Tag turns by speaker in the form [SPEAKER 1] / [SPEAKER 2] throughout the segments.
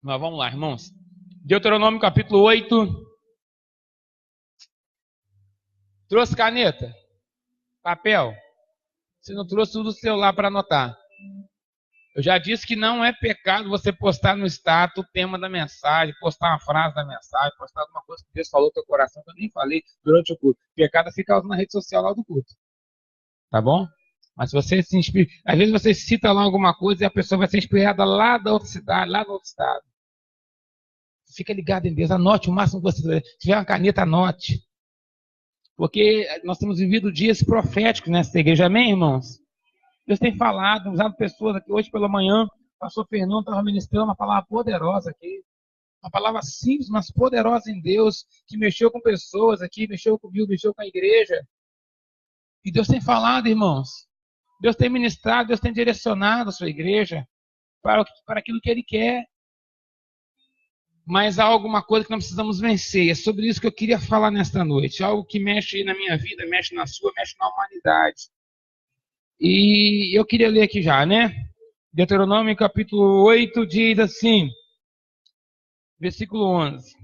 [SPEAKER 1] Mas vamos lá, irmãos. Deuteronômio capítulo 8. Trouxe caneta? Papel? Se não trouxe, usa o celular para anotar. Eu já disse que não é pecado você postar no status o tema da mensagem, postar uma frase da mensagem, postar alguma coisa que Deus falou no teu coração, que eu nem falei durante o culto. Pecado é ficar usando na rede social lá do culto. Tá bom? Mas se você se inspira, às vezes você cita lá alguma coisa e a pessoa vai ser inspirada lá da outra cidade, lá do outro estado. Fica ligado em Deus, anote o máximo que você tiver. Se tiver uma caneta, anote. Porque nós temos vivido dias proféticos nessa igreja, amém, irmãos? Deus tem falado, usado pessoas aqui hoje pela manhã. O pastor Fernando estava ministrando uma palavra poderosa aqui. Uma palavra simples, mas poderosa em Deus, que mexeu com pessoas aqui, mexeu comigo, mexeu com a igreja. E Deus tem falado, irmãos. Deus tem ministrado, Deus tem direcionado a sua igreja para aquilo que Ele quer. Mas há alguma coisa que nós precisamos vencer. É sobre isso que eu queria falar nesta noite. Algo que mexe na minha vida, mexe na sua, mexe na humanidade. E eu queria ler aqui já, né? Deuteronômio capítulo 8 diz assim, versículo 11.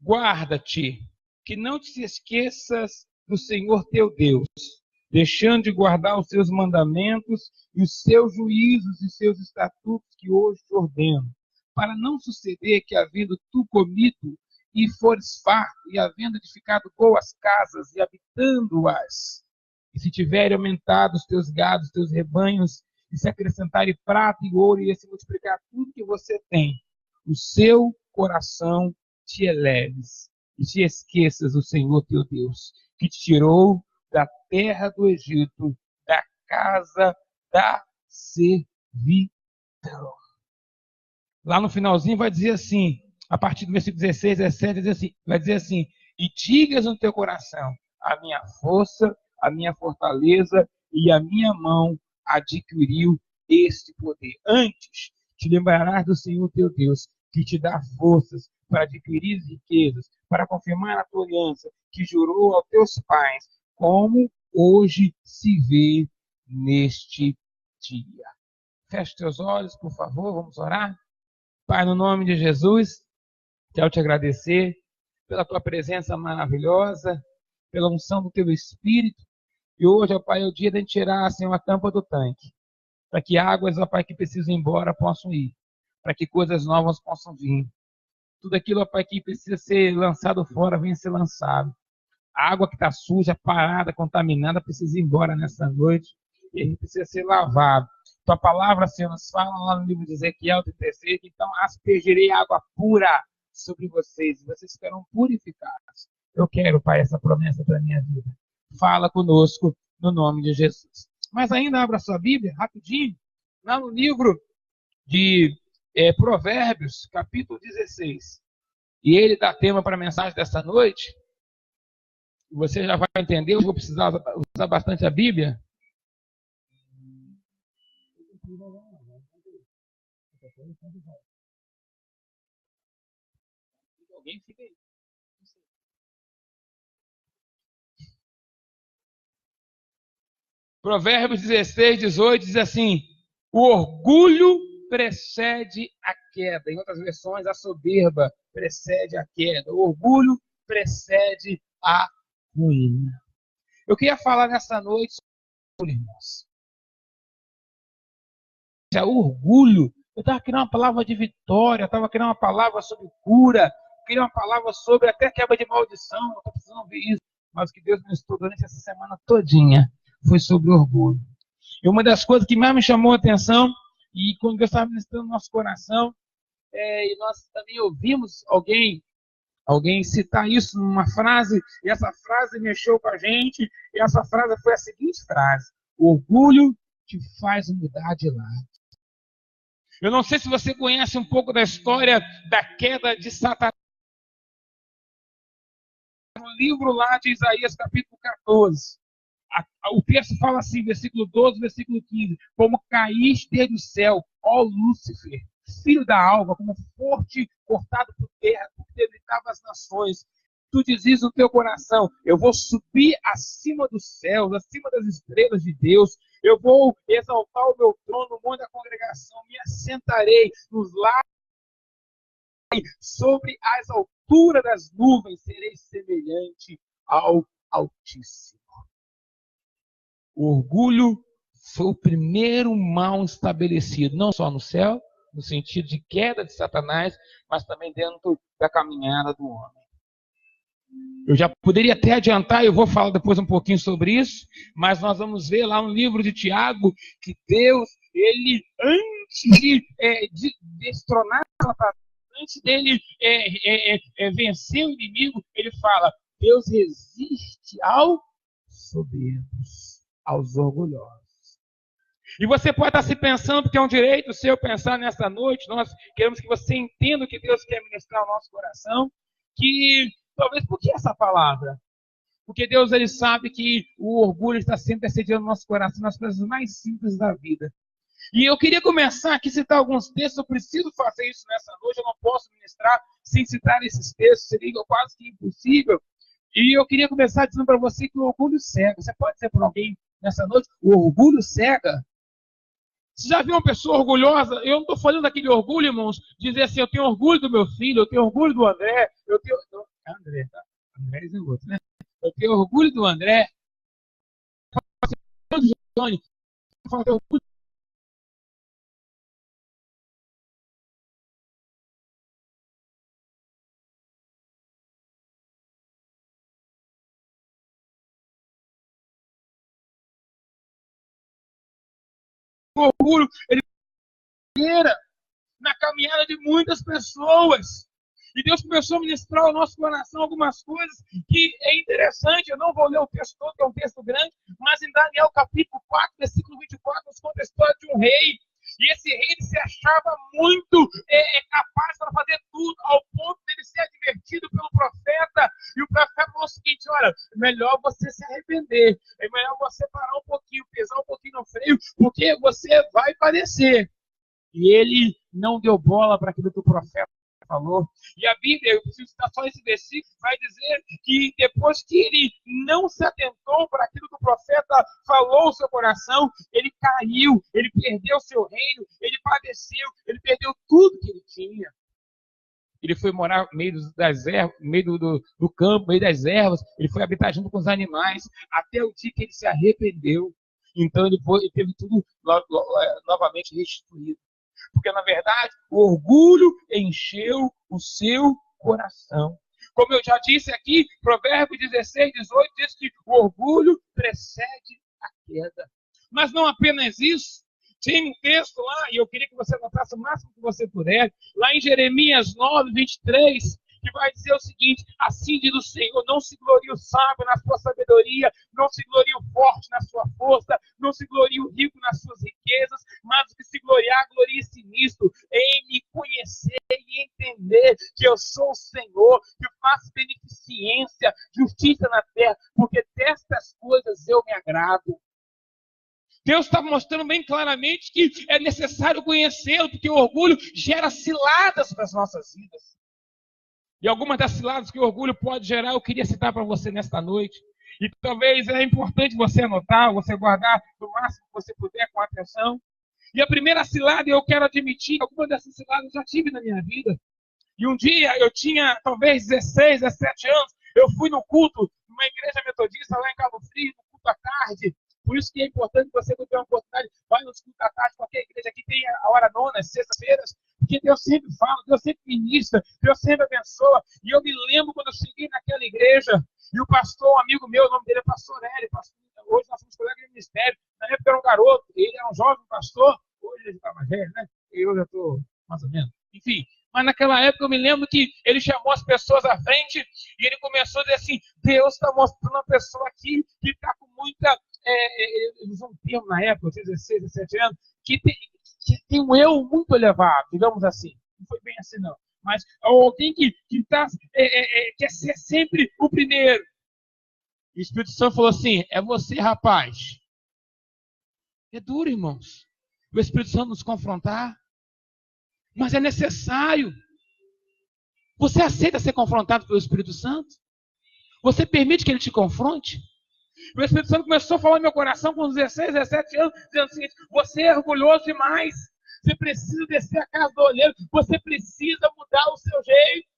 [SPEAKER 1] Guarda-te, que não te esqueças do Senhor teu Deus, deixando de guardar os seus mandamentos e os seus juízos e seus estatutos que hoje te ordeno, para não suceder que, havendo tu comido e fores farto, e havendo edificado boas casas e habitando-as, e se tiverem aumentado os teus gados, os teus rebanhos, e se acrescentarem prata e ouro, e se multiplicar tudo que você tem, o seu coração te eleves, e te esqueças do Senhor teu Deus, que te tirou da terra do Egito, da casa da servidão. Lá no finalzinho vai dizer assim, a partir do versículo 16, 17, vai dizer assim, e digas no teu coração, a minha força, a minha fortaleza e a minha mão adquiriu este poder. Antes, te lembrarás do Senhor teu Deus, que te dá forças para adquirir riquezas, para confirmar a tua aliança, que jurou aos teus pais, como hoje se vê neste dia. Feche teus olhos, por favor, vamos orar. Pai, no nome de Jesus, quero te agradecer pela tua presença maravilhosa, pela unção do teu Espírito. E hoje, ó Pai, é o dia de tirar, Senhor, a tampa do tanque, para que águas, ó Pai, que precisam ir embora possam ir, para que coisas novas possam vir. Tudo aquilo, ó Pai, que precisa ser lançado fora, venha ser lançado. A água que está suja, parada, contaminada, precisa ir embora nessa noite. E a gente precisa ser lavado. Tua palavra, Senhor, nos fala lá no livro de Ezequiel 36, então aspergirei água pura sobre vocês, e vocês serão purificados. Eu quero, Pai, essa promessa para a minha vida. Fala conosco, no nome de Jesus. Mas ainda abra sua Bíblia, rapidinho, lá no livro de Provérbios, capítulo 16. E ele dá tema para a mensagem desta noite. Você já vai entender, eu vou precisar usar bastante a Bíblia. Alguém fica aí. Provérbios 16, 18 diz assim: o orgulho precede a queda. Em outras versões, a soberba precede a queda. O orgulho precede a ruína. Eu queria falar nessa noite sobre irmãos. O orgulho. Eu estava querendo uma palavra de vitória, eu estava querendo uma palavra sobre cura, eu queria uma palavra sobre até quebra de maldição, eu estou precisando ouvir isso. Mas o que Deus me estudou durante essa semana todinha foi sobre orgulho. E uma das coisas que mais me chamou a atenção, e quando Deus estava ministrando no nosso coração, e nós também ouvimos alguém citar isso numa frase, e essa frase mexeu com a gente, e essa frase foi a seguinte frase: o orgulho te faz mudar de lado. Eu não sei se você conhece um pouco da história da queda de Satanás. No livro lá de Isaías, capítulo 14. O texto fala assim, versículo 12, versículo 15. Como caíste desde o céu, ó Lúcifer, filho da alva, como forte cortado por terra, porque debilitava as nações. Tu dizes no teu coração: eu vou subir acima dos céus, acima das estrelas de Deus. Eu vou exaltar o meu trono no monte da congregação, me assentarei nos lares sobre as alturas das nuvens, serei semelhante ao Altíssimo. O orgulho foi o primeiro mal estabelecido, não só no céu, no sentido de queda de Satanás, mas também dentro da caminhada do homem. Eu já poderia até adiantar, eu vou falar depois um pouquinho sobre isso, mas nós vamos ver lá no livro de Tiago que Deus, ele, antes de destronar Satanás, antes dele vencer o inimigo, ele fala: Deus resiste aos soberbos, aos orgulhosos. E você pode estar se pensando, porque é um direito seu pensar nessa noite, nós queremos que você entenda o que Deus quer ministrar ao nosso coração, que talvez por que essa palavra? Porque Deus, ele sabe que o orgulho está sempre assediando o nosso coração nas coisas mais simples da vida. E eu queria começar aqui a citar alguns textos, eu preciso fazer isso nessa noite, eu não posso ministrar sem citar esses textos, seria quase que impossível. E eu queria começar dizendo para você que o orgulho cega. Você pode dizer para alguém nessa noite: o orgulho cega? Você já viu uma pessoa orgulhosa? Eu não estou falando daquele orgulho, irmãos, dizer assim: eu tenho orgulho do meu filho, eu tenho orgulho do André, eu tenho... Não, André, tá? André é outro, né? Eu tenho orgulho do André, do Johnny, eu tenho orgulho do orgulho, ele era na caminhada de muitas pessoas. E Deus começou a ministrar ao nosso coração algumas coisas que é interessante. Eu não vou ler o texto todo, que é um texto grande, mas em Daniel capítulo 4, versículo 24, nos conta a história de um rei. E esse rei ele se achava muito capaz para fazer tudo, ao ponto de ele ser advertido pelo profeta. E o profeta falou o seguinte: olha, melhor você se arrepender, é melhor você parar um pouquinho, pesar um pouquinho no freio, porque você vai padecer. E ele não deu bola para aquilo que o profeta falou. E a Bíblia, eu preciso citar só esse versículo, vai dizer que depois que ele não se atentou para aquilo que o profeta falou no seu coração, ele caiu, ele perdeu seu reino, ele padeceu, ele perdeu tudo que ele tinha. Ele foi morar no meio das ervas, no meio do campo, no meio das ervas, ele foi habitar junto com os animais, até o dia que ele se arrependeu. Então ele teve tudo novamente restituído. Porque, na verdade, o orgulho encheu o seu coração. Como eu já disse aqui, Provérbios 16, 18 diz que o orgulho precede a queda. Mas não apenas isso. Tem um texto lá, e eu queria que você anotasse o máximo que você puder, lá em Jeremias 9, 23, que vai dizer o seguinte: assim diz o Senhor, não se glorie o sábio na sua sabedoria, não se glorie o forte na sua força, não se glorie o rico nas suas riquezas, mas o que se gloriar, glorie-se nisto, em me conhecer e entender que eu sou o Senhor, que faço beneficência, justiça na terra, porque destas coisas eu me agrado. Deus está mostrando bem claramente que é necessário conhecê-lo, porque o orgulho gera ciladas para as nossas vidas. E algumas das ciladas que o orgulho pode gerar, eu queria citar para você nesta noite. E talvez é importante você anotar, você guardar o máximo que você puder com atenção. E a primeira cilada, eu quero admitir, algumas dessas ciladas eu já tive na minha vida. E um dia, eu tinha talvez 16, 17 anos, eu fui no culto, numa igreja metodista lá em Cabo Frio, no culto à tarde. Por isso que é importante você ter uma oportunidade, vai nos cultos à tarde, qualquer igreja aqui tem a hora nona, sextas-feiras, porque Deus sempre fala, Deus sempre ministra, Deus sempre abençoa. E eu me lembro quando eu cheguei naquela igreja, e o pastor, um amigo meu, o nome dele é pastor Hélio, hoje nós somos colegas de ministério, na época era um garoto, ele era um jovem pastor, hoje ele está mais velho, né? E eu já estou mais ou menos. Enfim, mas naquela época eu me lembro que ele chamou as pessoas à frente, e ele começou a dizer assim: Deus está mostrando uma pessoa aqui que está com muita... eles usam um termo na época, eu tinha 16, 17 anos, que tem um eu muito elevado, digamos assim. Não foi bem assim, não. Mas alguém que quer ser sempre o primeiro. E o Espírito Santo falou assim: é você, rapaz. É duro, irmãos, o Espírito Santo nos confrontar. Mas é necessário. Você aceita ser confrontado pelo Espírito Santo? Você permite que ele te confronte? O Espírito Santo começou a falar no meu coração com 16, 17 anos, dizendo o seguinte: você é orgulhoso demais. Você precisa descer a casa do olheiro. Você precisa mudar o seu jeito.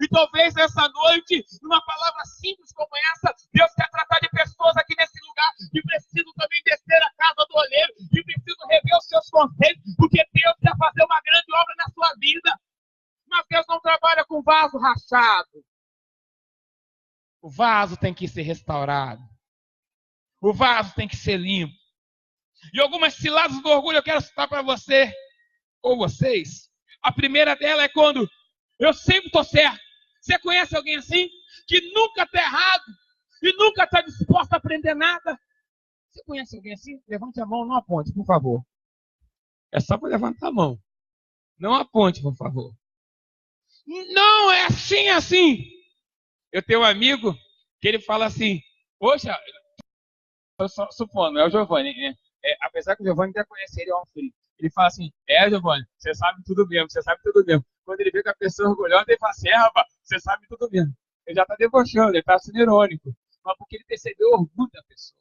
[SPEAKER 1] E talvez essa noite, numa palavra simples como essa, Deus quer tratar de pessoas aqui nesse lugar que precisam também descer a casa do olheiro, que precisam rever os seus conceitos, porque Deus quer fazer uma grande obra na sua vida. Mas Deus não trabalha com vaso rachado. O vaso tem que ser restaurado. O vaso tem que ser limpo. E algumas ciladas do orgulho eu quero citar para você, ou vocês. A primeira dela é quando eu sempre estou certo. Você conhece alguém assim? Que nunca está errado e nunca está disposto a aprender nada? Você conhece alguém assim? Levante a mão, não aponte, por favor. É só para levantar a mão. Não aponte, por favor. Não, é assim, assim. Eu tenho um amigo que ele fala assim, poxa, eu supondo, é o Giovanni, né? Apesar que o Giovanni até conhece ele, é um frio. Ele fala assim, Giovanni, você sabe tudo mesmo, você sabe tudo mesmo. Quando ele vê que a pessoa é orgulhosa, ele fala assim, rapaz, você sabe tudo mesmo. Ele já está debochando, ele está sendo irônico. Mas porque ele percebeu o orgulho da pessoa.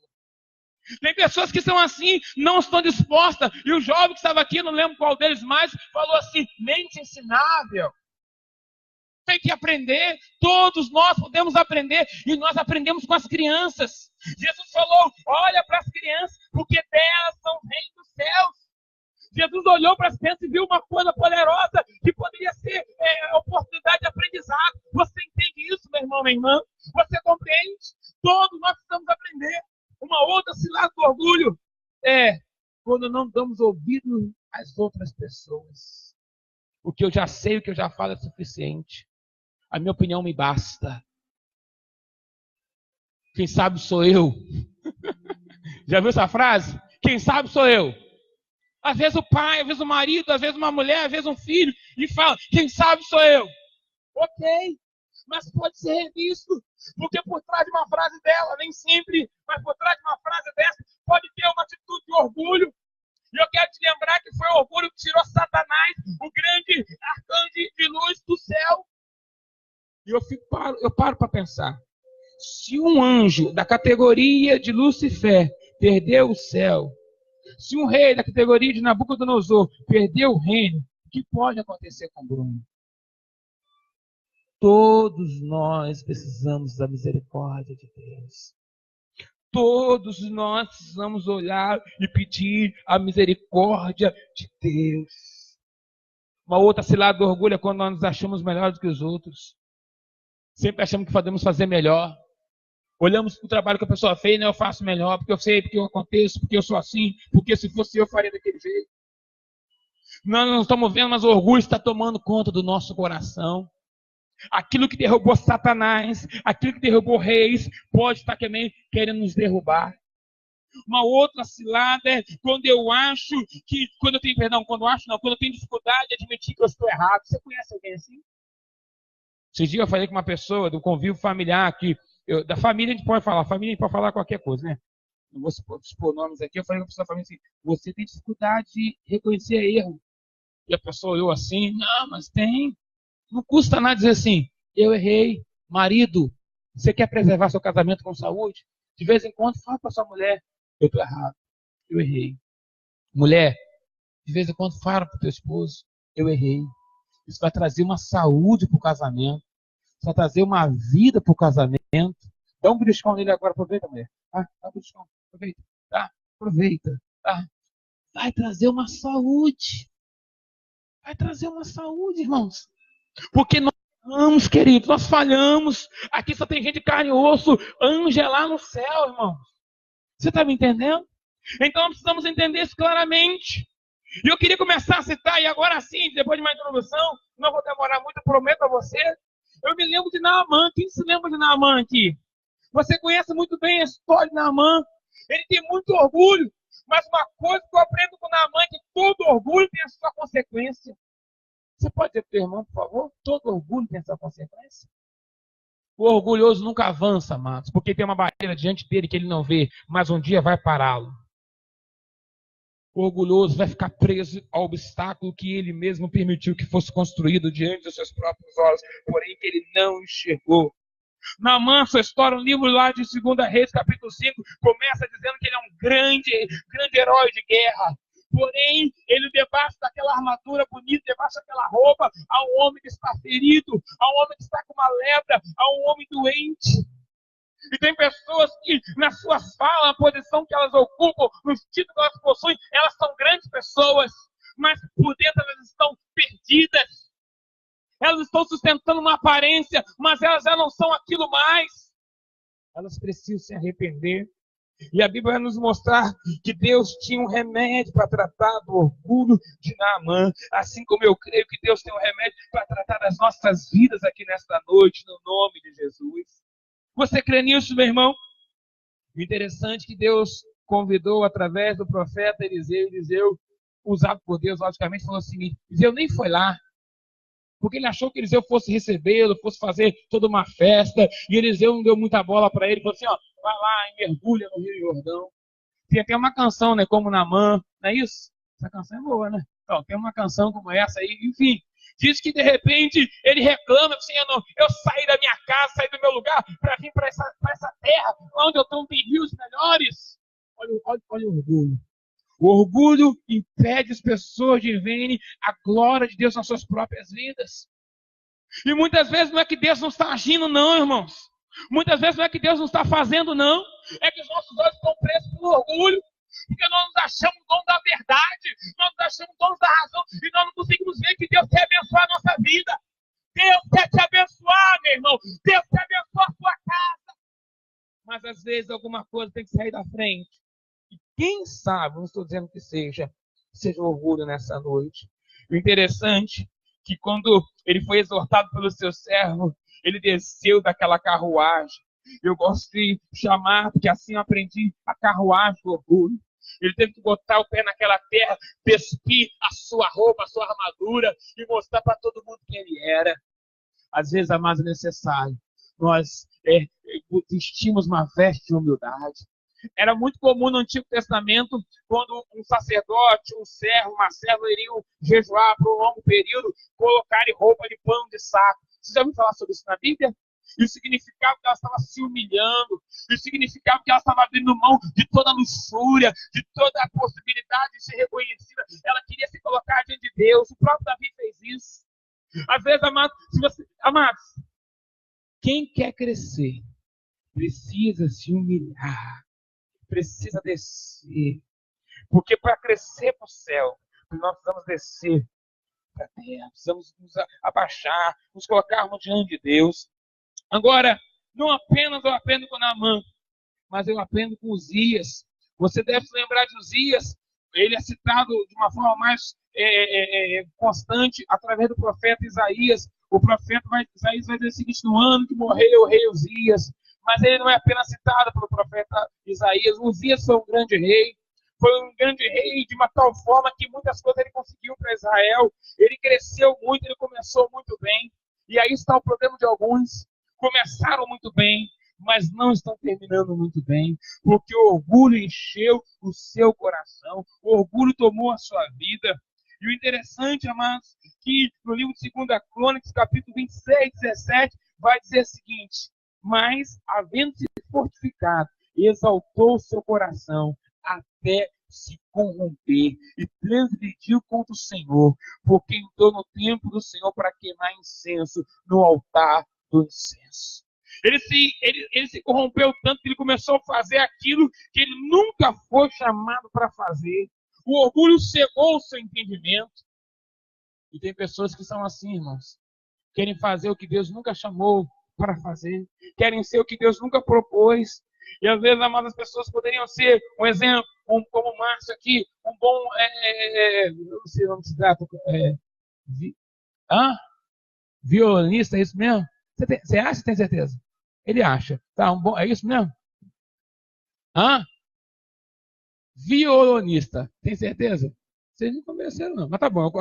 [SPEAKER 1] Tem pessoas que são assim, não estão dispostas. E o jovem que estava aqui, não lembro qual deles mais, falou assim, mente ensinável. Tem que aprender, todos nós podemos aprender, e nós aprendemos com as crianças. Jesus falou, olha para as crianças, porque delas são o reino dos céus. Jesus olhou para as crianças e viu uma coisa poderosa que poderia ser oportunidade de aprendizado. Você entende isso, meu irmão, minha irmã? Você compreende? Todos nós precisamos aprender. Uma outra cilada do orgulho é quando não damos ouvido às outras pessoas. O que eu já sei, o que eu já falo é suficiente. A minha opinião me basta. Quem sabe sou eu. Já viu essa frase? Quem sabe sou eu. Às vezes o pai, às vezes o marido, às vezes uma mulher, às vezes um filho, e fala, quem sabe sou eu. Ok, mas pode ser revisto, porque por trás de uma frase dela, nem sempre, mas por trás de uma frase dessa, pode ter uma atitude de orgulho. E eu quero te lembrar que foi o orgulho que tirou Satanás, o grande arcanjo de luz do céu. E eu paro para pensar. Se um anjo da categoria de Lucifer perdeu o céu, se um rei da categoria de Nabucodonosor perdeu o reino, o que pode acontecer com Bruno? Todos nós precisamos da misericórdia de Deus. Todos nós precisamos olhar e pedir a misericórdia de Deus. Uma outra cilada do orgulho é quando nós nos achamos melhores do que os outros. Sempre achamos que podemos fazer melhor. Olhamos para o trabalho que a pessoa fez, né? Eu faço melhor, porque eu sei, porque eu aconteço, porque eu sou assim, porque se fosse eu faria daquele jeito. Nós não estamos vendo, mas o orgulho está tomando conta do nosso coração. Aquilo que derrubou Satanás, aquilo que derrubou reis, pode estar também querendo nos derrubar. Uma outra cilada é quando eu acho que, quando eu tenho dificuldade de admitir que eu estou errado. Você conhece alguém assim? Esses dias eu falei com uma pessoa do convívio familiar aqui. Da família a gente pode falar qualquer coisa, né? Não vou expor nomes aqui. Eu falei com a pessoa da família assim, você tem dificuldade de reconhecer erro. E a pessoa olhou assim, não, mas tem. Não custa nada dizer assim, eu errei. Marido, você quer preservar seu casamento com saúde? De vez em quando, fala para sua mulher, eu estou errado, eu errei. Mulher, de vez em quando, fala para o teu esposo, eu errei. Isso vai trazer uma saúde para o casamento. Isso vai trazer uma vida para o casamento. Dá um beliscão nele agora, aproveita, mulher. Dá um beliscão, aproveita. Aproveita. Vai trazer uma saúde. Vai trazer uma saúde, irmãos. Porque nós falhamos, queridos, nós falhamos. Aqui só tem gente de carne e osso. Anjo é lá no céu, irmãos. Você está me entendendo? Então nós precisamos entender isso claramente. E eu queria começar a citar, e agora sim, depois de uma introdução, não vou demorar muito, prometo a você. Eu me lembro de Naamã. Quem se lembra de Naamã aqui? Você conhece muito bem a história de Naamã. Ele tem muito orgulho. Mas uma coisa que eu aprendo com Naamã é que todo orgulho tem a sua consequência. Você pode dizer para o teu irmão, por favor? Todo orgulho tem a sua consequência. O orgulhoso nunca avança, amados, porque tem uma barreira diante dele que ele não vê, mas um dia vai pará-lo. O orgulhoso vai ficar preso ao obstáculo que ele mesmo permitiu que fosse construído diante dos seus próprios olhos, porém que ele não enxergou. Naamã, sua história, um livro lá de 2 Reis, capítulo 5, começa dizendo que ele é um grande herói de guerra. Porém, ele debaixo daquela armadura bonita, debaixo daquela roupa, há um homem que está ferido, há um homem que está com uma lepra, há um homem doente. E tem pessoas que, na sua fala, na posição que elas ocupam, nos títulos que elas possuem, elas são grandes pessoas, mas por dentro elas estão perdidas. Elas estão sustentando uma aparência, mas elas já não são aquilo mais. Elas precisam se arrepender. E a Bíblia vai nos mostrar que Deus tinha um remédio para tratar do orgulho de Naamã. Assim como eu creio que Deus tem um remédio para tratar das nossas vidas aqui nesta noite, no nome de Jesus. Você crê nisso, meu irmão? O interessante é que Deus convidou através do profeta Eliseu. Eliseu, usado por Deus, logicamente, falou o seguinte: Eliseu nem foi lá, porque ele achou que Eliseu fosse recebê-lo, fosse fazer toda uma festa, e Eliseu não deu muita bola para ele, falou assim, ó, vai lá e mergulha no Rio Jordão. Tem até uma canção, né, como Naamã, não é isso? Essa canção é boa, né? Então, tem uma canção como essa aí, enfim. Diz que de repente ele reclama assim, eu saí da minha casa, saí do meu lugar para vir para essa terra, onde eu tenho rios melhores. Olha o orgulho. O orgulho impede as pessoas de verem a glória de Deus nas suas próprias vidas. E muitas vezes não é que Deus não está agindo, não, irmãos. Muitas vezes não é que Deus não está fazendo, não. É que os nossos olhos estão presos pelo orgulho. Porque nós nos achamos donos da verdade. Nós nos achamos donos da razão. E nós não conseguimos ver que Deus quer abençoar a nossa vida. Deus quer te abençoar, meu irmão. Deus quer abençoar a sua casa. Mas às vezes alguma coisa tem que sair da frente. E quem sabe, não estou dizendo que seja orgulho nessa noite. O interessante é que quando ele foi exortado pelo seu servo, ele desceu daquela carruagem. Eu gosto de chamar, porque assim eu aprendi, a carruagem do orgulho. Ele teve que botar o pé naquela terra, despir a sua roupa, a sua armadura e mostrar para todo mundo quem ele era. Às vezes, amados, é necessário. Nós vestimos uma veste de humildade. Era muito comum no Antigo Testamento, quando um sacerdote, um servo, uma serva iriam jejuar por um longo período, colocarem roupa de pano de saco. Você já ouviu falar sobre isso na Bíblia? Isso significava que ela estava se humilhando. Isso significava que ela estava abrindo mão de toda a luxúria, de toda a possibilidade de ser reconhecida. Ela queria se colocar diante de Deus. O próprio Davi fez isso. Às vezes, amados, quem quer crescer precisa se humilhar. Precisa descer. Porque para crescer para o céu, nós precisamos descer para a terra. Precisamos nos abaixar, nos colocarmos diante de Deus. Agora, não apenas eu aprendo com Naamã, mas eu aprendo com Uzias. Você deve se lembrar de Uzias. Ele é citado de uma forma mais constante através do profeta Isaías. O profeta Isaías vai dizer o seguinte: no ano que morreu o rei Uzias. Mas ele não é apenas citado pelo profeta Isaías. Uzias foi um grande rei. Foi um grande rei de uma tal forma que muitas coisas ele conseguiu para Israel. Ele cresceu muito, ele começou muito bem. E aí está o problema de alguns. Começaram muito bem, mas não estão terminando muito bem, porque o orgulho encheu o seu coração, o orgulho tomou a sua vida. E o interessante, amados, que no livro de 2 Crônicas, capítulo 26, 17, vai dizer o seguinte: mas, havendo-se fortificado, exaltou o seu coração até se corromper e transgrediu contra o Senhor, porque entrou no templo do Senhor para queimar incenso no altar do incenso. Ele se corrompeu tanto que ele começou a fazer aquilo que ele nunca foi chamado para fazer. O orgulho cegou o seu entendimento. E tem pessoas que são assim, irmãos. Querem fazer o que Deus nunca chamou para fazer. Querem ser o que Deus nunca propôs. E às vezes, amadas, pessoas poderiam ser um exemplo, como o Márcio aqui, um bom, não sei o nome se trata, violonista, é isso mesmo? Você acha? Tem certeza? Ele acha. Tá, é isso mesmo? Violonista. Tem certeza? Vocês não convenceram, não. Mas tá bom.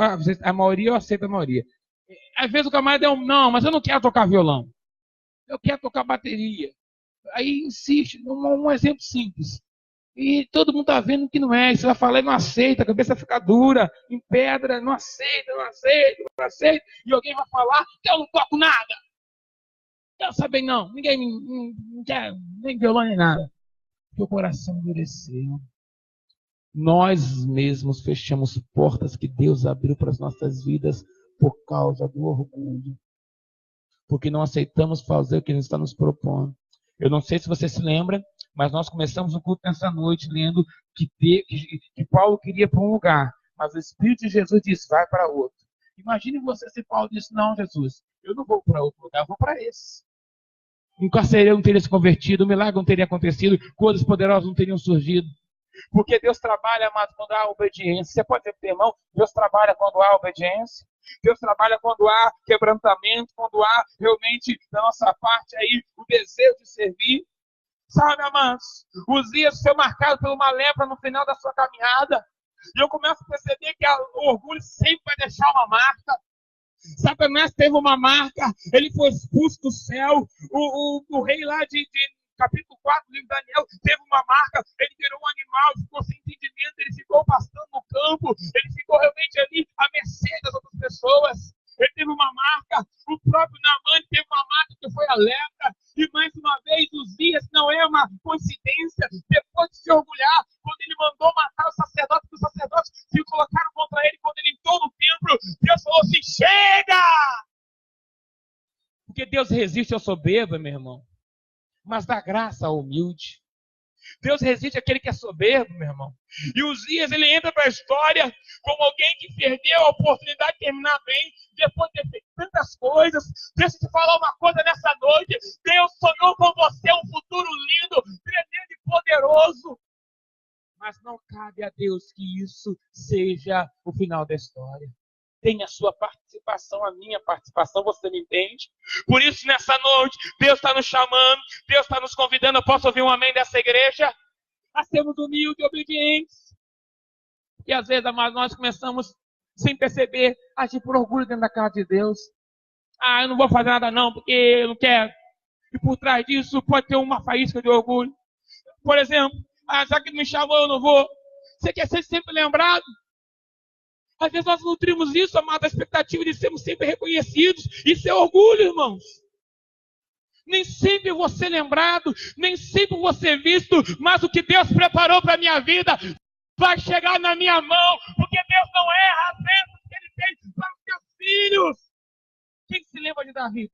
[SPEAKER 1] A maioria, eu aceito a maioria. Às vezes o camarada não, mas eu não quero tocar violão. Eu quero tocar bateria. Aí insiste, um exemplo simples. E todo mundo tá vendo que não é. Você vai falar e não aceita, a cabeça fica dura, em pedra, não aceita, não aceita, não aceita. E alguém vai falar que eu não toco nada. Quero saber, não. Ninguém não quer nem violão nem nada. Porque o coração endureceu. Nós mesmos fechamos portas que Deus abriu para as nossas vidas por causa do orgulho. Porque não aceitamos fazer o que Ele está nos propondo. Eu não sei se você se lembra, mas nós começamos o culto nessa noite lendo que Paulo queria para um lugar, mas o Espírito de Jesus disse, vai para outro. Imagine você se Paulo disse, não, Jesus, eu não vou para outro lugar, eu vou para esse. Um carcereiro não teria se convertido, um milagre não teria acontecido, coisas poderosas não teriam surgido. Porque Deus trabalha, amado, quando há obediência. Você pode dizer para o irmão, Deus trabalha quando há obediência. Deus trabalha quando há quebrantamento, quando há realmente da nossa parte aí o desejo de servir. Sabe, amados, os dias foi marcado por uma lepra no final da sua caminhada. E eu começo a perceber que o orgulho sempre vai deixar uma marca. Satanás teve uma marca, ele foi expulso do céu. O rei lá de capítulo 4 do livro de Daniel teve uma marca, ele virou um animal, ficou sem entendimento, ele ficou pastando no campo, ele ficou realmente ali à mercê das outras pessoas. Ele teve uma marca, o próprio Naamã teve uma marca que foi a lepra, e mais uma vez, os dias não é uma coincidência, depois de se orgulhar, quando ele mandou matar os sacerdotes se colocaram contra ele, quando ele entrou no templo, Deus falou assim, chega! Porque Deus resiste ao soberbo, meu irmão, mas dá graça ao humilde. Deus resiste àquele que é soberbo, meu irmão. E Uzias, ele entra para a história como alguém que perdeu a oportunidade de terminar bem, depois de ter feito tantas coisas. Deixa eu te falar uma coisa nessa noite. Deus sonhou com você um futuro lindo, tremendo e poderoso. Mas não cabe a Deus que isso seja o final da história. Tem a sua participação, a minha participação, você me entende? Por isso, nessa noite, Deus está nos chamando, Deus está nos convidando. Eu posso ouvir um amém dessa igreja? A sermos humildes e obedientes. E às vezes, amados, nós começamos, sem perceber, a agir por orgulho dentro da casa de Deus. Eu não vou fazer nada não, porque eu não quero. E por trás disso pode ter uma faísca de orgulho. Por exemplo, já que me chamou, eu não vou. Você quer ser sempre lembrado? Às vezes nós nutrimos isso, amado, a expectativa de sermos sempre reconhecidos. Isso é orgulho, irmãos. Nem sempre vou ser lembrado, nem sempre vou ser visto, mas o que Deus preparou para a minha vida vai chegar na minha mão, porque Deus não erra as bênçãos que Ele tem para os seus filhos. Quem se lembra de Davi?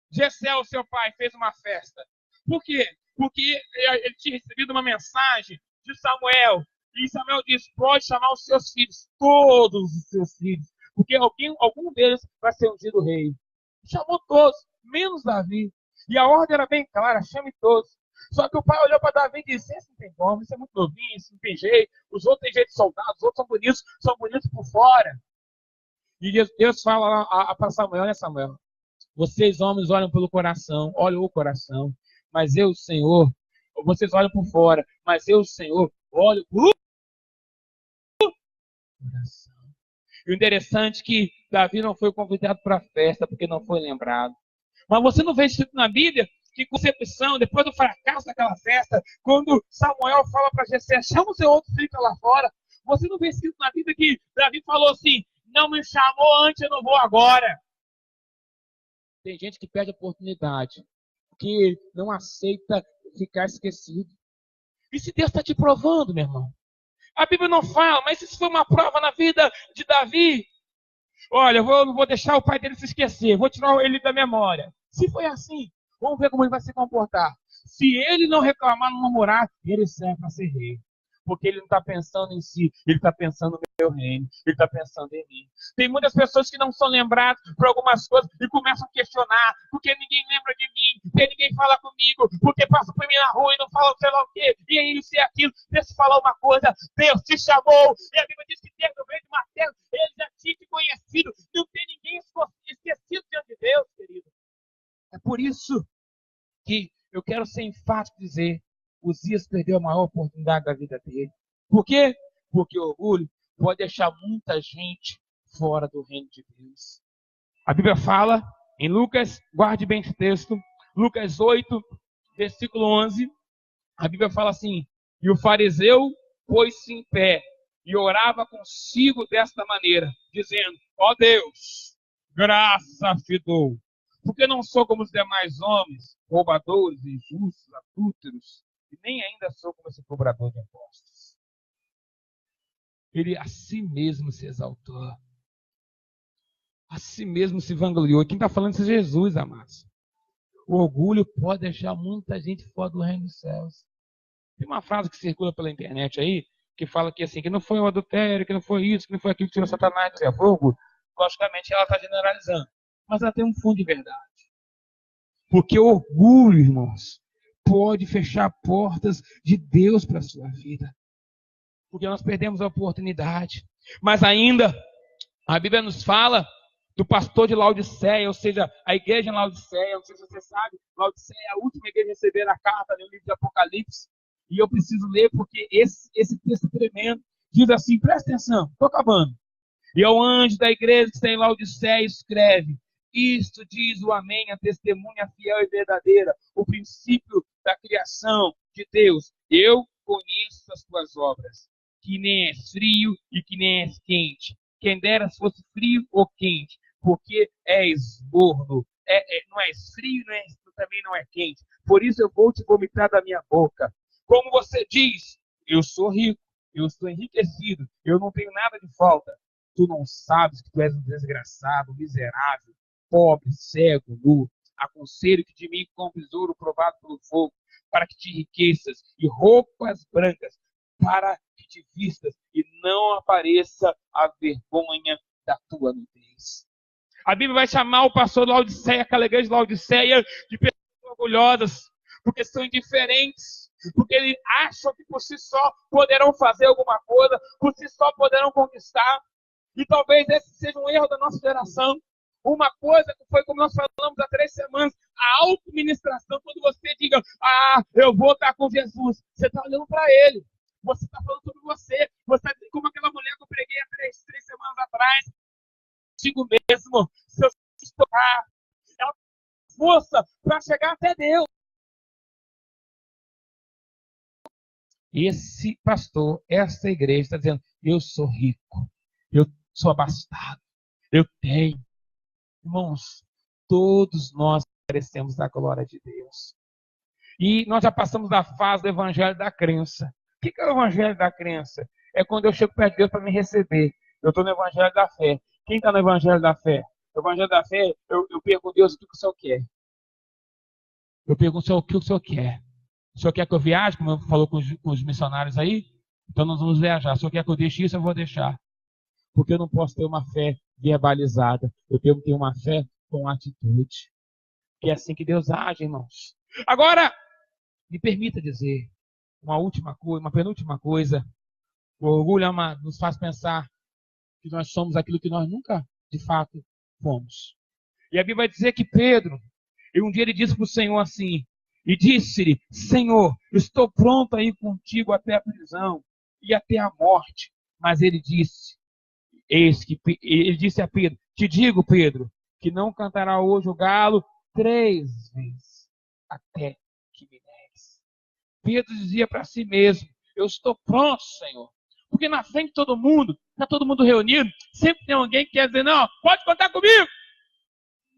[SPEAKER 1] Jessé, o seu pai, fez uma festa. Por quê? Porque ele tinha recebido uma mensagem de Samuel. E Samuel diz, pode chamar os seus filhos, todos os seus filhos, porque algum deles vai ser ungido rei. Chamou todos, menos Davi. E a ordem era bem clara, chame todos. Só que o pai olhou para Davi e disse, esse não tem como, isso é muito novinho, isso não tem jeito, os outros têm jeito de soldado, os outros são bonitos por fora. E Deus fala para Samuel, né, Samuel? Vocês homens olham pelo coração, olham o coração, mas eu, Senhor, vocês olham por fora, mas eu, Senhor, olho por coração. E o interessante é que Davi não foi convidado para a festa porque não foi lembrado. Mas você não vê escrito na Bíblia que concepção, depois do fracasso daquela festa, quando Samuel fala para Jessé, chama o seu outro filho lá fora, você não vê escrito na Bíblia que Davi falou assim, não me chamou antes, eu não vou agora. Tem gente que perde a oportunidade, que não aceita ficar esquecido. E se Deus está te provando, meu irmão? A Bíblia não fala, mas isso foi uma prova na vida de Davi. Olha, eu não vou deixar o pai dele se esquecer, vou tirar ele da memória. Se foi assim, vamos ver como ele vai se comportar. Se ele não reclamar, não namorar, ele serve para ser rei. Porque ele não está pensando em si, ele está pensando no meu reino, ele está pensando em mim. Tem muitas pessoas que não são lembradas por algumas coisas e começam a questionar, porque ninguém lembra de mim, porque ninguém fala comigo, porque passa por mim na rua e não fala sei lá o quê, e é isso e aquilo. Deixa eu falar uma coisa, Deus te chamou, e a Bíblia diz que desde o ventre de Mateus, ele já tinha te conhecido, não tem ninguém esquecido diante de Deus, querido. É por isso que eu quero ser enfático dizer, Uzias perdeu a maior oportunidade da vida dele. Por quê? Porque o orgulho pode deixar muita gente fora do reino de Deus. A Bíblia fala em Lucas, guarde bem esse texto, Lucas 8, versículo 11, a Bíblia fala assim, e o fariseu pôs-se em pé e orava consigo desta maneira, dizendo, ó Deus, graça te dou, porque não sou como os demais homens, roubadores, injustos, adúlteros, e nem ainda sou como esse cobrador de impostos. Ele a si mesmo se exaltou. A si mesmo se vangloriou. Quem está falando isso é Jesus, amados. O orgulho pode deixar muita gente fora do reino dos céus. Tem uma frase que circula pela internet aí, que fala que assim, que não foi o adultério, que não foi isso, que não foi aquilo que tirou Satanás do céu. Foi o orgulho. Logicamente ela está generalizando. Mas ela tem um fundo de verdade. Porque o orgulho, irmãos, pode fechar portas de Deus para a sua vida. Porque nós perdemos a oportunidade. Mas ainda, a Bíblia nos fala do pastor de Laodiceia, ou seja, a igreja em Laodiceia, não sei se você sabe, Laodiceia é a última igreja a receber a carta no livro de Apocalipse. E eu preciso ler porque esse texto tremendo diz assim, presta atenção, estou acabando. E ao anjo da igreja que está em Laodiceia escreve, isto diz o Amém, a testemunha fiel e verdadeira, o princípio da criação de Deus. Eu conheço as tuas obras, que nem és frio e que nem és quente. Quem dera se fosse frio ou quente, porque és morno. Não és frio, também não é quente. Por isso eu vou te vomitar da minha boca. Como você diz, eu sou rico, eu estou enriquecido, eu não tenho nada de falta. Tu não sabes que tu és um desgraçado, miserável, pobre, cego, nu. Aconselho que de mim compres ouro provado pelo fogo, para que te enriqueças, e roupas brancas, para que te vistas, e não apareça a vergonha da tua nudez. A Bíblia vai chamar o pastor de Laodiceia, aquela igreja de Laodiceia, de pessoas orgulhosas, porque são indiferentes, porque eles acham que por si só poderão fazer alguma coisa, por si só poderão conquistar. E talvez esse seja um erro da nossa geração. Uma coisa que foi como nós falamos há 3 semanas, a autoministração, quando você diga, eu vou estar com Jesus, você está olhando para ele. Você está falando sobre você. Você está como aquela mulher que eu preguei há 3 semanas atrás. Contigo mesmo, se eu estourar, ela tem força para chegar até Deus. Esse pastor, essa igreja está dizendo, eu sou rico, eu sou abastado, eu tenho. Irmãos, todos nós merecemos da glória de Deus. E nós já passamos da fase do evangelho da crença. O que é o evangelho da crença? É quando eu chego perto de Deus para me receber. Eu estou no evangelho da fé. Quem está no evangelho da fé? No evangelho da fé, eu pergunto a Deus o que o Senhor quer. Eu pergunto ao Senhor o que o Senhor quer. O Senhor quer que eu viaje, como eu falou com os missionários aí? Então nós vamos viajar. O Senhor quer que eu deixe isso, eu vou deixar. Porque eu não posso ter uma fé verbalizada. Eu tenho que ter uma fé com atitude. Que é assim que Deus age, irmãos. Agora, me permita dizer uma penúltima coisa. O orgulho nos faz pensar que nós somos aquilo que nós nunca, de fato, fomos. E a Bíblia vai dizer que Pedro, e um dia ele disse para o Senhor assim, e disse-lhe, Senhor, estou pronto a ir contigo até a prisão e até a morte. Mas ele disse a Pedro, te digo, Pedro, que não cantará hoje o galo 3 vezes, até que me negues. Pedro dizia para si mesmo, eu estou pronto, Senhor. Porque na frente de todo mundo, está todo mundo reunido, sempre tem alguém que quer dizer, não, pode contar comigo.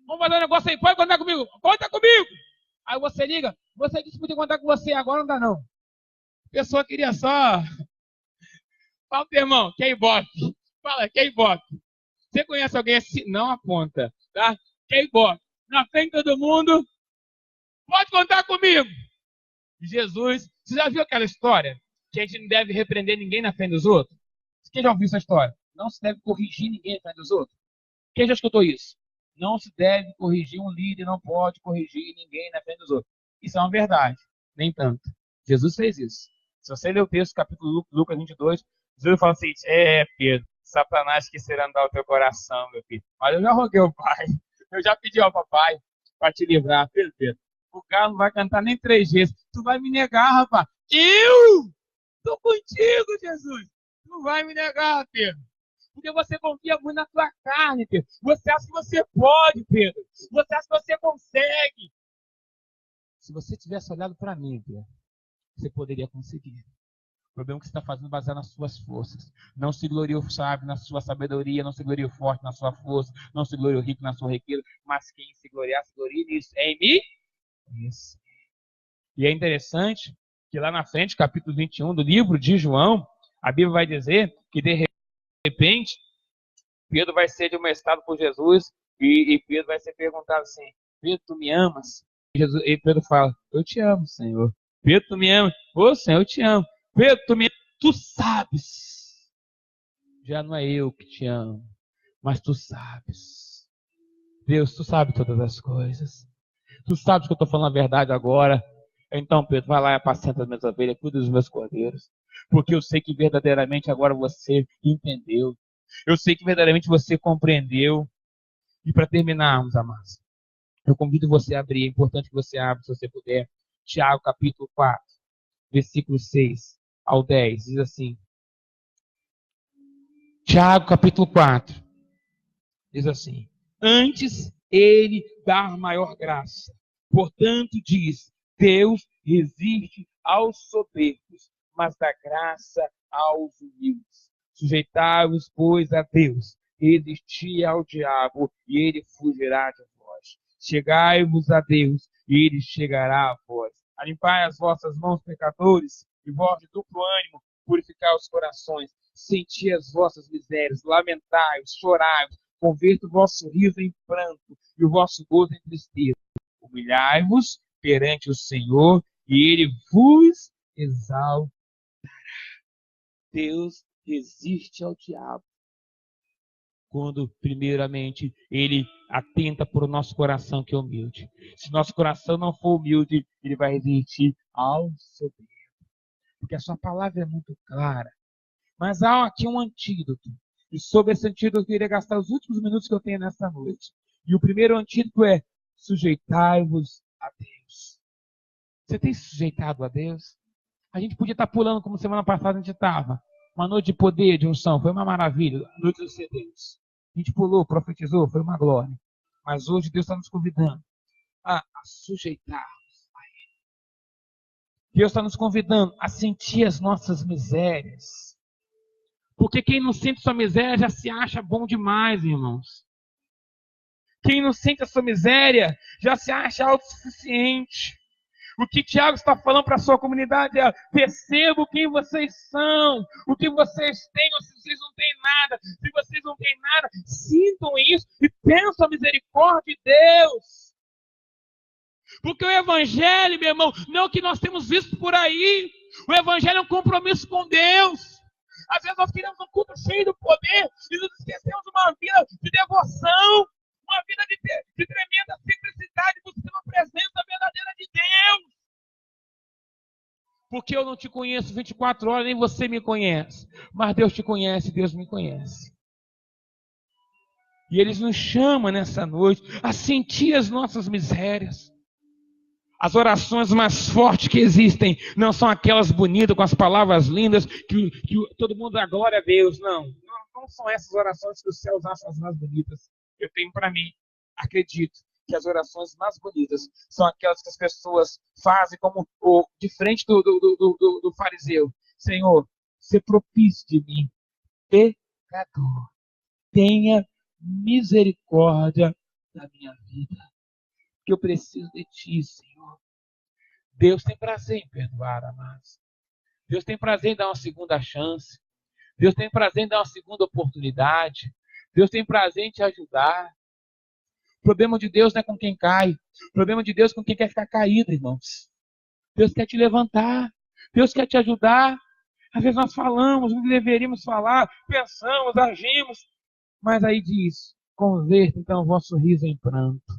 [SPEAKER 1] Vamos fazer um negócio aí, pode contar comigo, conta comigo. Aí você liga, você disse que podia contar com você, agora não dá não. A pessoa queria só... Fala pro irmão, quer ibope? Fala, quer ibope? Você conhece alguém assim? Não aponta, tá? Quer ibope? Na frente de todo mundo, pode contar comigo. Jesus, você já viu aquela história? Que a gente não deve repreender ninguém na frente dos outros? Quem já ouviu essa história? Não se deve corrigir ninguém na frente dos outros. Quem já escutou isso? Não se deve corrigir um líder, não pode corrigir ninguém na frente dos outros. Isso é uma verdade, nem tanto. Jesus fez isso. Se você ler o texto, capítulo Lucas 22, Jesus fala assim, Pedro, Satanás quis andar o teu coração, meu filho. Mas eu já roguei ao Pai, eu já pedi ao papai para te livrar, Pedro. O galo não vai cantar nem 3 vezes. Tu vai me negar, rapaz. Eu estou contigo, Jesus. Tu vai me negar, Pedro. Porque você confia muito na tua carne, Pedro. Você acha que você pode, Pedro. Você acha que você consegue. Se você tivesse olhado para mim, Pedro, você poderia conseguir. O problema é que você está fazendo baseado nas suas forças. Não se glorie o sábio na sua sabedoria, não se glorie o forte na sua força, não se glorie o rico na sua riqueza, mas quem se gloriar, se glorie nisso. É em mim? Isso. E é interessante que lá na frente, capítulo 21 do livro de João, a Bíblia vai dizer que de repente De repente, Pedro vai ser admoestado por Jesus e Pedro vai ser perguntado assim: Pedro, tu me amas? E Pedro fala: eu te amo, Senhor. Pedro, tu me ama? Ô, Senhor, eu te amo. Pedro, tu me ama? Tu sabes. Já não é eu que te amo, mas tu sabes. Deus, tu sabe todas as coisas. Tu sabes que eu estou falando a verdade agora. Então, Pedro, vai lá e apacenta as minhas ovelhas, cuida dos meus cordeiros. Porque eu sei que verdadeiramente agora você entendeu. Eu sei que verdadeiramente você compreendeu. E para terminarmos, amados, eu convido você a abrir, é importante que você abra, se você puder, Tiago capítulo 4, versículo 6 ao 10, diz assim, Tiago capítulo 4, diz assim, antes ele dar maior graça, portanto diz, Deus resiste aos soberbos, mas dá graça aos humildes. Sujeitai-vos, pois, a Deus, resisti ao diabo, e ele fugirá de vós. Chegai-vos a Deus, e ele chegará a vós. Limpai as vossas mãos, pecadores, e vós de duplo ânimo, purificai os corações. Senti as vossas misérias, lamentai, chorai, converta o vosso riso em pranto, e o vosso gozo em tristeza. Humilhai-vos perante o Senhor, e ele vos exalta. Deus resiste ao diabo quando, primeiramente, ele atenta por o nosso coração que é humilde. Se nosso coração não for humilde, ele vai resistir ao soberbo. Porque a sua palavra é muito clara. Mas há aqui um antídoto. E sobre esse antídoto eu queria gastar os últimos minutos que eu tenho nesta noite. E o primeiro antídoto é: sujeitai-vos a Deus. Você tem se sujeitado a Deus? A gente podia estar pulando como semana passada a gente estava. Uma noite de poder, de unção, foi uma maravilha. A noite dos Deus. A gente pulou, profetizou, foi uma glória. Mas hoje Deus está nos convidando a sujeitar. Deus está nos convidando a sentir as nossas misérias. Porque quem não sente sua miséria já se acha bom demais, irmãos. Quem não sente a sua miséria já se acha autossuficiente. O que Tiago está falando para a sua comunidade é: percebam quem vocês são, o que vocês têm, ou se vocês não têm nada. Se vocês não têm nada, sintam isso e pensem a misericórdia de Deus. Porque o Evangelho, meu irmão, não é o que nós temos visto por aí. O Evangelho é um compromisso com Deus. Às vezes nós queremos um culto cheio do poder e nos esquecemos de uma vida de devoção, uma vida de tremenda simplicidade, buscando a presença verdadeira de Deus. Porque eu não te conheço 24 horas, nem você me conhece. Mas Deus te conhece, Deus me conhece. E Ele nos chama nessa noite a sentir as nossas misérias. As orações mais fortes que existem não são aquelas bonitas, com as palavras lindas, que todo mundo dá glória a Deus. Não são essas orações que os céus acham as mais bonitas. Eu tenho para mim, acredito, que as orações mais bonitas são aquelas que as pessoas fazem como de frente do fariseu. Senhor, se propício de mim, pecador. Tenha misericórdia da minha vida. Que eu preciso de ti, Senhor. Deus tem prazer em perdoar, amados. Deus tem prazer em dar uma segunda chance. Deus tem prazer em dar uma segunda oportunidade. Deus tem prazer em te ajudar. O problema de Deus não é com quem cai. O problema de Deus é com quem quer ficar caído, irmãos. Deus quer te levantar. Deus quer te ajudar. Às vezes nós falamos, não deveríamos falar, pensamos, agimos. Mas aí diz, converta então o vosso riso em pranto.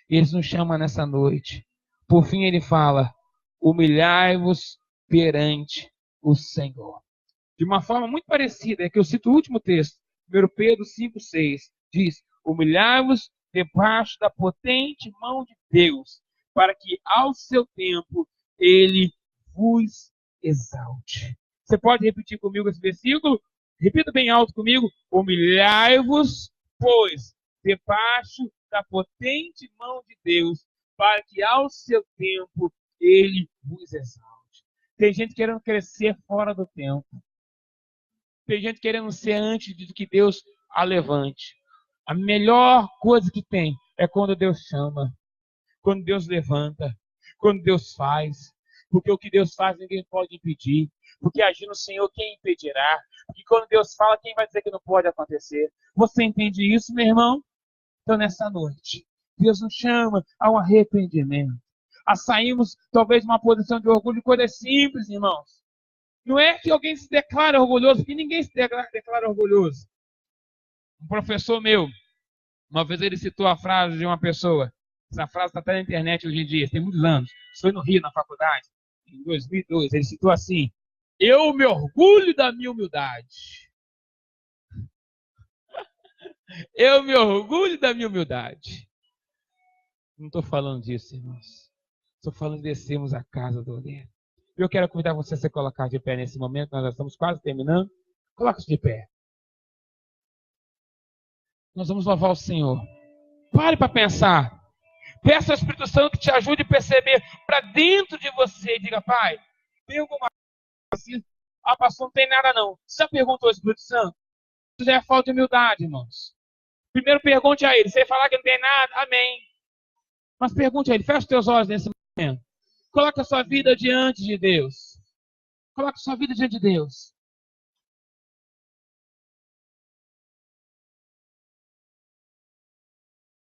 [SPEAKER 1] Ele nos chama nessa noite. Por fim ele fala, humilhai-vos perante o Senhor. De uma forma muito parecida, é que eu cito o último texto, 1 Pedro 5,6, diz, humilhai-vos debaixo da potente mão de Deus, para que ao seu tempo ele vos exalte. Você pode repetir comigo esse versículo? Repita bem alto comigo. Humilhai-vos, pois, debaixo da potente mão de Deus, para que ao seu tempo ele vos exalte. Tem gente querendo crescer fora do tempo. Tem gente querendo ser antes de que Deus a levante. A melhor coisa que tem é quando Deus chama, quando Deus levanta, quando Deus faz. Porque o que Deus faz ninguém pode impedir. Porque agir no Senhor, quem impedirá? Porque quando Deus fala, quem vai dizer que não pode acontecer? Você entende isso, meu irmão? Então, nessa noite, Deus nos chama ao arrependimento. A sairmos, talvez, de uma posição de orgulho, coisas simples, irmãos. Não é que alguém se declare orgulhoso, porque ninguém se declara orgulhoso. Um professor meu, uma vez ele citou a frase de uma pessoa. Essa frase está até na internet hoje em dia, tem muitos anos. Isso foi no Rio, na faculdade, em 2002. Ele citou assim: eu me orgulho da minha humildade. Eu me orgulho da minha humildade. Não estou falando disso, irmãos. Estou falando de descermos a casa do oleiro. Eu quero convidar você a se colocar de pé nesse momento. Nós já estamos quase terminando. Coloque-se de pé. Nós vamos louvar o Senhor. Pare para pensar. Peça ao Espírito Santo que te ajude a perceber para dentro de você. Diga, Pai, tem alguma coisa assim? Ah, pastor, não tem nada não. Você já perguntou ao Espírito Santo? Isso já é falta de humildade, irmãos. Primeiro pergunte a ele. Se ele falar que não tem nada, amém. Mas pergunte a ele. Feche os teus olhos nesse momento. Coloque a sua vida diante de Deus. Coloque a sua vida diante de Deus.